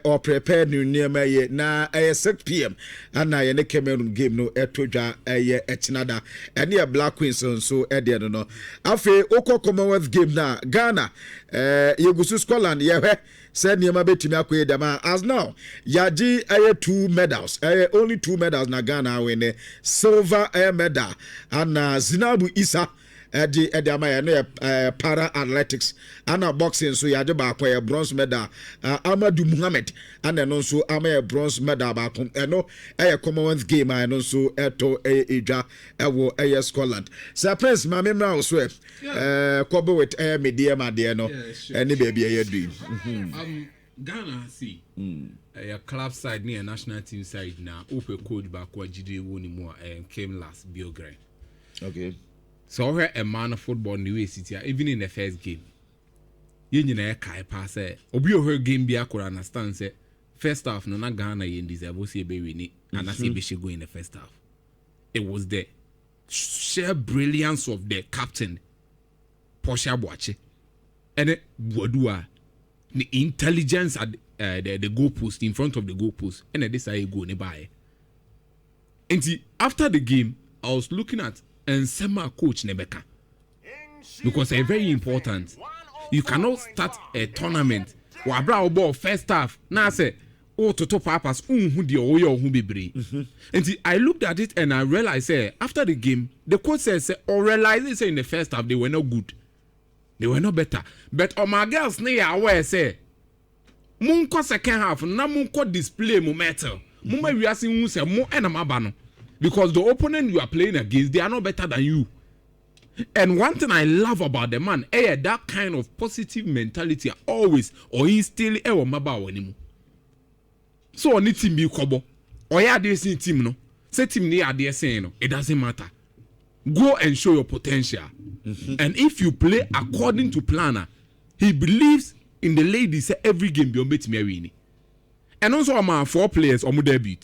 or prepare new near my na 6 p.m. and na ye Cameroon game no etoja etinada and Black Queens so Eddie no afe oko Commonwealth game na Ghana yegusu Scotland said niema betimi akoye dama as now yaji 2 medals only 2 medals na Ghana win silver medal and Zinabu Isa Eddie Amaya no para athletics and boxing so yaje ba akwa bronze medal Amadou Muhammad and then also amaya bronze medal ba kom no Commonwealth game and also eto eja ewo Scotland Prince ma memra so kobo with media ma de no any baby do Ghana see a club side near national team side now open coach back what GD won more came last Biogre. Okay. So her a man of football new way city even in the first game. You know kai pass obi her game be akura understand say first half no na Ghana yin deserve see be win and see be she go in the first half. It was the sheer brilliance of the captain Portia Boache and Wadua the intelligence at the goal post in front of the goal post and this I go nearby. And see, after the game I was looking at and semi coach Nebeka because it's very important. You cannot start a tournament wabra ball first half now say oh to top papas who the oyo who be brave. And see, I looked at it and I realized after the game the coach says or realized in the first half they were not good. They were not better. But on my girls near aware say Munko second half na munko display momentum. Muma we are seeing say more enamabano. Because the opponent you are playing against, they are not better than you. And one thing I love about the man, that kind of positive mentality always or instill maba. So on it team be kobo. Or yeah, they see team no. Say team near they saying no. It doesn't matter. Go and show your potential. And if you play according to planner, he believes in the ladies every game be on bet me win. And also among 4 players on debut.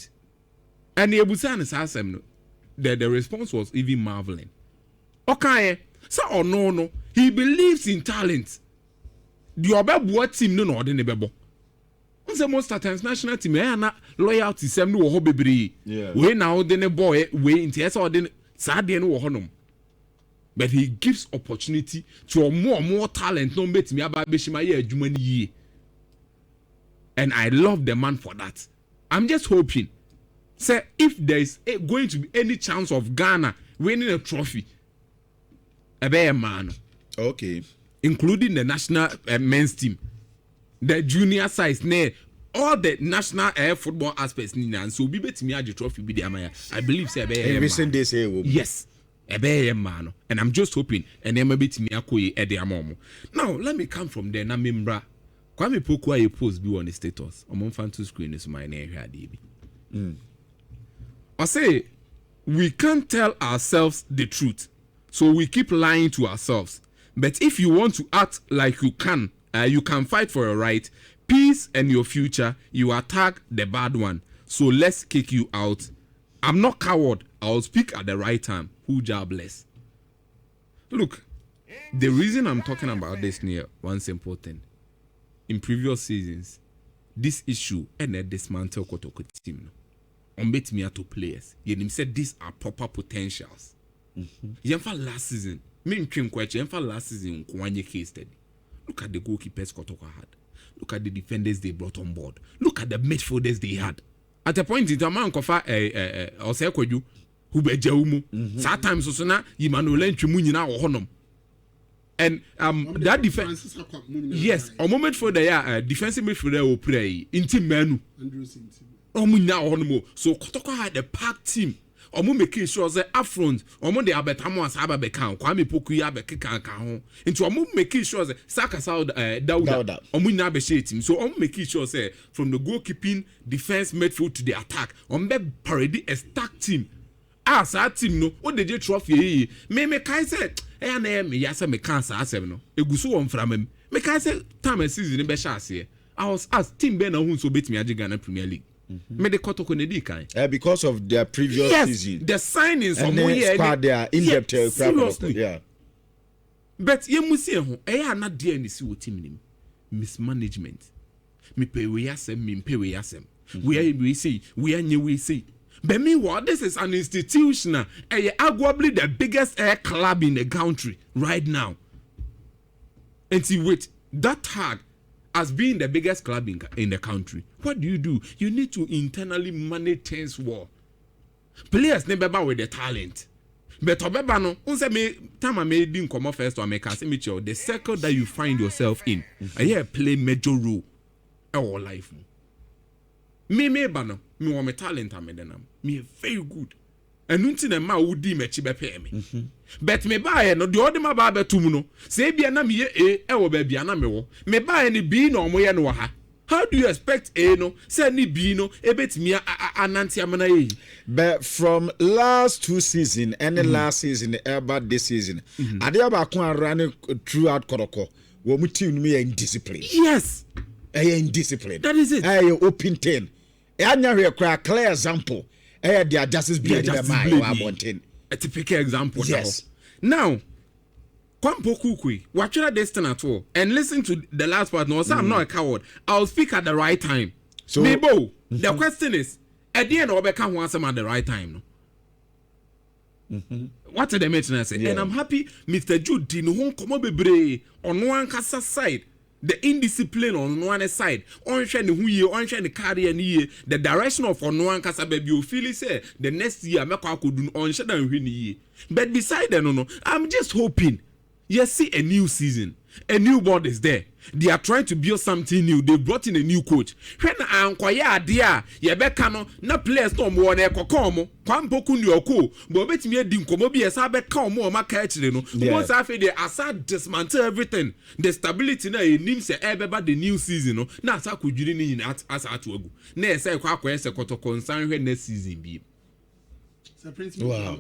And the Ebusan the response was even marveling. Okay, so or no, he believes in talent. The other team no order nebebo. On the most times national team na loyalty sem no ho bebre. We now the boy we into so den sadie no honum. But he gives opportunity to more talent no betimi aba beshima ye adwuma ni yie. And I love the man for that. I'm just hoping say if there is going to be any chance of Ghana winning a trophy, a bear man, okay, including the national men's team, the junior size, all the national football aspects, and so be bet me the trophy be the Amaya. I believe say a bear. Recent days yes, a bear man, and I'm just hoping and then maybe me akoi at the amomo. Now let me come from there. Na membra, KWAME POKU a post be on the status. I'm fan to screen is my name here, DB. I say we can't tell ourselves the truth, so we keep lying to ourselves. But if you want to act like you can fight for your right, peace, and your future, you attack the bad one. So let's kick you out. I'm not coward. I'll speak at the right time. Who jobless? Look, the reason I'm talking about this near one simple thing. In previous seasons, this issue and dismantle KOTOKO team. Bet me to players. You said these are proper potentials. Yemfa last season, me Yemfa last season, Kwanye case study. Look at the goalkeepers KOTOKO had. Look at the defenders they brought on board. Look at the midfielders they had. At a point in time, man kofa Osekoju, who be Jaumu. Sometimes also na Emmanuel Chumunyina or Honum. And that defense, yes, a moment for the defensive midfielder will play in team menu. So KOTOKO had a packed team. Omo making sure say upfront omo de abetamo asaba bekan KWAME POKU ya bekeka kan ho into omo making sure say SAGA Dauda omo nya be share team. So omo making sure say from the goalkeeping, defense, midfield to the attack omo be parade a stack team. As that team no o de trophy me kai say na me ya say me kan sa asem no eguso won framam me kai say time season be sha ase I was asked team be na hu so betimi age Ghana Premier League. Because of their previous season, the signings and the squad, they are in-depth. Seriously, yeah. But you must say, not dear any team mismanagement. me pay we asem me pay we asem we say we are new we say. But meanwhile, this is an institution, arguably the biggest air club in the country right now. And see, with that tag as being the biggest club in the country, what do? You need to internally manage things well. Players never bow with the talent. But Obeba no, unse me time I made him come off first to America, say me the circle that you find yourself in, I play major role in our life. Me bano, me want me talent am me very good. And unti na ma wudi me chi be pay me. But me buy no the other ma ba betum no. Say bia na me ye e wo ba bia na me wo. Me buy ni B no mo ye no ha. How do you expect A no say ni B no e betimi ananti amana ye? But from last 2 seasons and the last season about this season, ade aba ko run throughout KOTOKO. Wo mu team me indiscipline. Yes. Indiscipline. That is it. Open 10. Anya here a clear example. Their justice be a typical example. Yes. Now, POKU, watch that destiny at all and listen to the last part. No, so I'm not a coward. I'll speak at the right time. So, Mebo, the question is, at the end, Obeka wants them at the right time. No? What did they mention? I say, and I'm happy, Mr. Jude didn't home come on one casa side. The indiscipline on one side, on the career year, the direction of on one casa baby, you feel say the next year, make I could do on shadow year. But beside that, no, I'm just hoping you see a new season, a new board is there. They are trying to build something new. They brought in a new coach. When I'm quiet, dear, you better no players no more. Come, POKU Nyoko, but bet me a dinko be a sabe come more my catch. Once after they aside dismantle everything, the stability na names about the new season. No, now so could you need as at work. Nay, say, KOTOKO concern when next season be. Wow.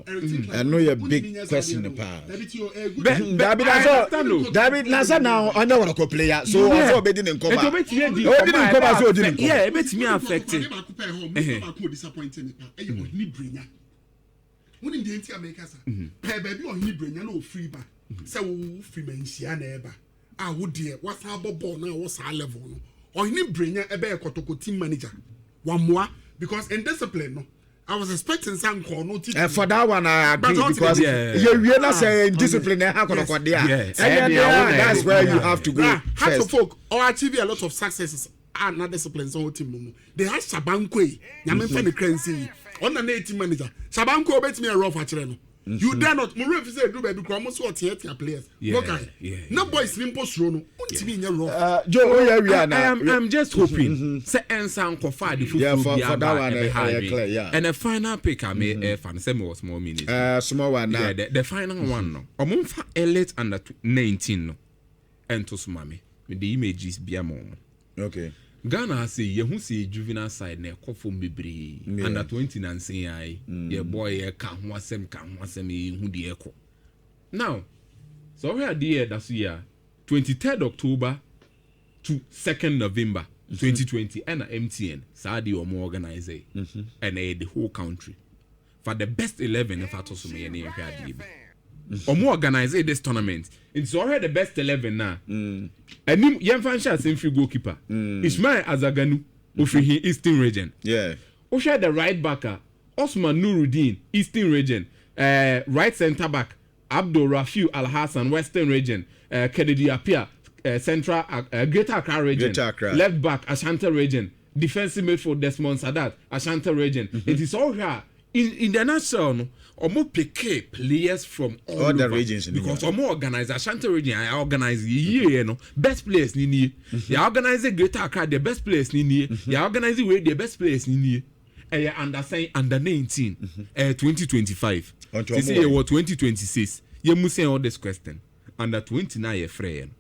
I know you're big question in the past. David Nasa now I know what a player. So I saw bedding in cover. So didn't yeah, it makes me affected. Disappointing. When in the entire makers, baby or he bring no free back. So free men see a neighbor. I would dear, what's our ball now? What's our level? Or he bring a bear KOTOKO team manager. One more because in discipline, no. I was expecting some corner for that one I agree because you're not saying discipline that's where you have to go. Half folk or achieve a lot of successes are not disciplines on team. They have Shabankwe, Yamen Fenny Crency, on the native manager. Shabanko bet me a rough at you dare not move say do baby almost what theater players. No boys limpo srono. Joe, I'm just hoping. Say Ensan Kofa the football for that one and the final pick I made fan say more small minutes. Small one now. The final one no. Omonfa elite under 19 no. Ento sumame. The images be a mom. Okay. Ghana say ye hu say juvenile side na ekofo bebre under 20 na nsen ai ye boy ye ka ho asem ye hu de eko now so we are there that year 23rd October to 2nd November 2020 and MTN Saudi or more organize and the whole country for the best 11 if ato so me na hwade or more organize this tournament. It's already the best 11 now. And Yemfansha Semfri goalkeeper. Ismail Azaganu, Ofihi Eastern Region. Yeah. Osha the right backer, Osman Nuruddin, Eastern Region. Right centre back, Abdul Rafiu Al Hassan, Western Region. Kennedy Apia, Central Greater Accra Region. Left back, Ashanti Region. Defensive midfield Desmond Sadat, Ashanti Region. It is all here. In the national, omo pick players from all the regions because omo organize Ashanti region. I organize you know best players ni. They organize Greater Accra the best players ni. They organize the best players ni. Under 19, 2025. This year was 2026. You must say all this question. Under 29 year friend.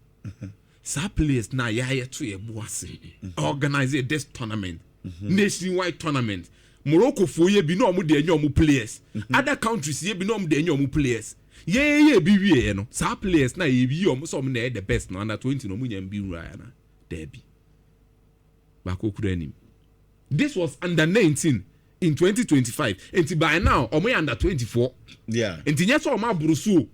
Some players na ya to ye boase. Organize this tournament, nationwide tournament. Morocco for ye be no mu de enyo mu players. Other countries ye be no mu de enyo mu players. Ye be we no. Sa players na ye be omo so na the best no under 20 no mu nyam bi nra na. There be. Bako kuranim. This was under 19 in 2025. And by now omo under 24. Yeah. And nya so omo abrusu.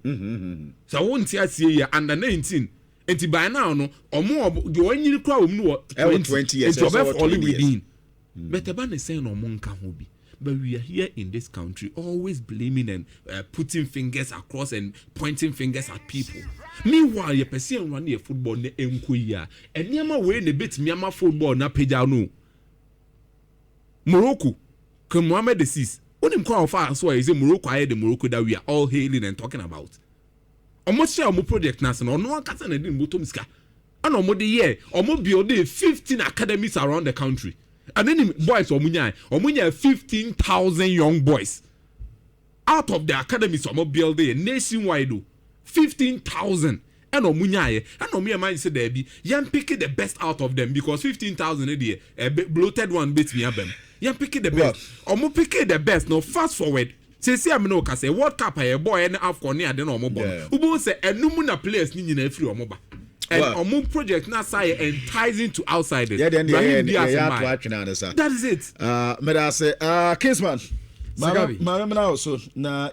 So won ti asie ye under 19 enti by now no omo the one you crowd no 20 years it's over only within but eba ne say no mo nka ho bi. But we are here in this country always blaming and putting fingers across and pointing fingers at people. Meanwhile, you person run your football ne enkoya. And nyama we ne bit Myanmar football na peja no. Morocco, come Mohammed VI. Onim kwa ofa so is Morocco aye the Morocco that we are all hailing and talking about. Omo share omo project na so no one kasa na din motom ska. Ana omo de year, omo build 15 academies around the country. And then boys omunya 15,000 young boys out of the academies omo build nationwide 15,000 and omunya and omuya man say there be yan pick the best out of them because 15,000 a bloated one beats me abem yan pick the best omo pick the best now fast forward say am no ka say World Cup a boy and AFCON near den omo bo ubo say enum na players ni nyina free omo ba. And our project now say enticing to outsiders. Yeah, then that is it. Kingsman. Mama now so na